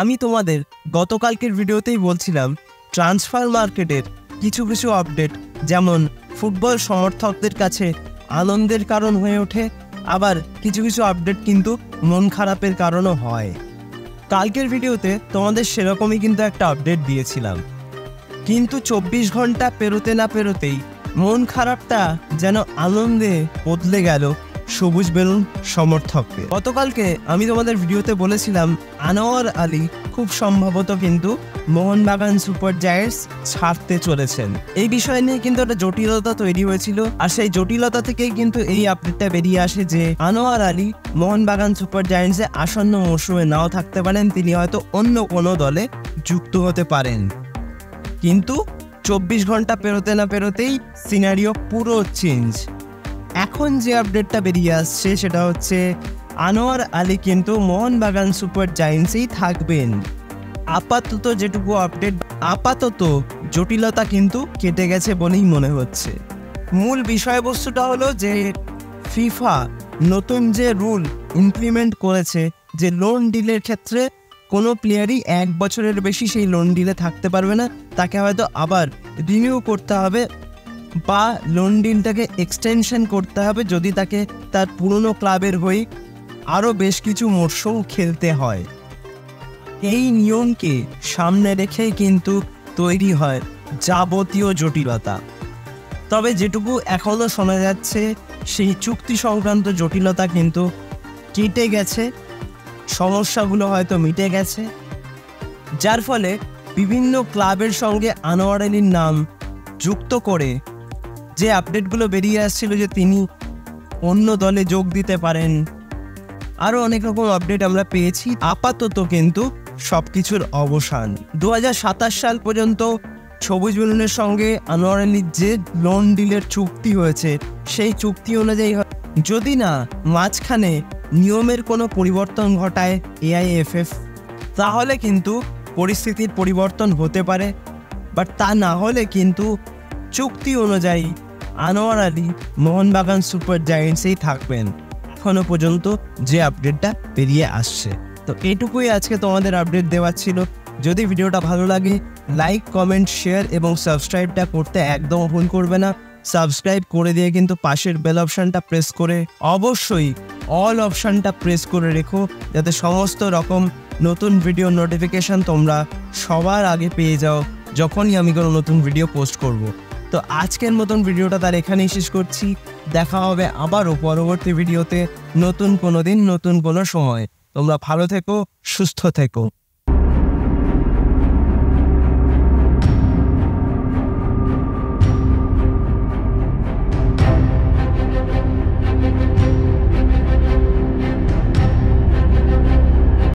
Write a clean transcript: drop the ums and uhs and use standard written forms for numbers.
আমি তোমাদের গতকালকের ভিডিওতেই বলছিলাম ট্রান্সফার মার্কেটের কিছু কিছু আপডেট যেমন ফুটবল সমর্থকদের কাছে আনন্দের কারণ হয়ে ওঠে, আবার কিছু কিছু আপডেট কিন্তু মন খারাপের কারণও হয়। কালকের ভিডিওতে তোমাদের সেরকমই কিন্তু একটা আপডেট দিয়েছিলাম, কিন্তু 24 ঘন্টা পেরোতে না পেরোতেই মন খারাপটা যেন আনন্দে বদলে গেল সবুজ বেলুন সমর্থকদের। গতকালকে আমি তোমাদের ভিডিওতে বলেছিলাম আনোয়ার আলী খুব সম্ভবত কিন্তু মোহনবাগান সুপার জায়ান্টস ছাড়তে চলেছেন। এই বিষয় নিয়ে কিন্তু একটা জটিলতা তৈরি হয়েছিল, আর সেই জটিলতা থেকেই কিন্তু এই আপডেটটা বেরিয়ে আসে যে আনোয়ার আলী মোহনবাগান সুপার জায়ান্টসে আসন্ন মৌসুমে নাও থাকতে পারেন, তিনি হয়তো অন্য কোনো দলে যুক্ত হতে পারেন। কিন্তু 24 ঘন্টা পেরোতে না পেরোতেই সিনারিও পুরো চেঞ্জ। এখন যে আপডেটটা বেরিয়ে আসছে সেটা হচ্ছে আনোয়ার আলী কিন্তু মোহনবাগান সুপার জায়ান্টসেই থাকবেন। আপাতত যেটুকু আপডেট, আপাতত জটিলতা কিন্তু কেটে গেছে বলেই মনে হচ্ছে। মূল বিষয়বস্তুটা হলো যে ফিফা নতুন যে রুল ইমপ্লিমেন্ট করেছে যে লোন ডিলের ক্ষেত্রে কোনো প্লেয়ারই 1 বছরের বেশি সেই লোন ডিলে থাকতে পারবে না, তাকে হয়তো আবার রিনিউ করতে হবে বা লোন ডিলটাকে এক্সটেনশন করতে হবে যদি তাকে তার পুরনো ক্লাবের হয়ে আরও বেশ কিছু মরশুম খেলতে হয়। এই নিয়মকে সামনে রেখেই কিন্তু তৈরি হয় যাবতীয় জটিলতা। তবে যেটুকু এখনও শোনা যাচ্ছে সেই চুক্তি সংক্রান্ত জটিলতা কিন্তু কেটে গেছে, সমস্যাগুলো হয়তো মিটে গেছে, যার ফলে বিভিন্ন ক্লাবের সঙ্গে আনোয়ার আলীর নাম যুক্ত করে যে আপডেটগুলো বেরিয়ে আসছিল যে তিনি অন্য দলে যোগ দিতে পারেন, আরও অনেক রকম আপডেট আমরা পেয়েছি। আপাতত কিন্তু সব কিছুর অবসান। 2027 সাল পর্যন্ত সবুজ বেলুনের সঙ্গে আনোয়ার আলীর যে লোন ডিলের চুক্তি হয়েছে সেই চুক্তি অনুযায়ী যদি না মাঝখানে নিয়মের কোনো পরিবর্তন ঘটায় AIFF, তাহলে কিন্তু পরিস্থিতির পরিবর্তন হতে পারে, বাট তা না হলে কিন্তু চুক্তি অনুযায়ী আনোয়ার আলী মোহনবাগান সুপার জায়ান্টসেই থাকবেন এখনো পর্যন্ত যে আপডেটটা বেরিয়ে আসছে। তো এইটুকুই আজকে তোমাদের আপডেট দেওয়ার ছিল। যদি ভিডিওটা ভালো লাগে লাইক, কমেন্ট, শেয়ার এবং সাবস্ক্রাইবটা করতে একদম ভুল করবে না। সাবস্ক্রাইব করে দিয়ে কিন্তু পাশের বেল অপশানটা প্রেস করে অবশ্যই অল অপশানটা প্রেস করে রেখো, যাতে সমস্ত রকম নতুন ভিডিও নোটিফিকেশান তোমরা সবার আগে পেয়ে যাও যখনই আমি কোনো নতুন ভিডিও পোস্ট করব। তো আজকের মতন ভিডিওটা তার এখানেই শেষ করছি। দেখা হবে আবারও পরবর্তী ভিডিওতে নতুন কোনো দিন, নতুন কোনো সময়। তোমরা ভালো থেকো, সুস্থ থেকো।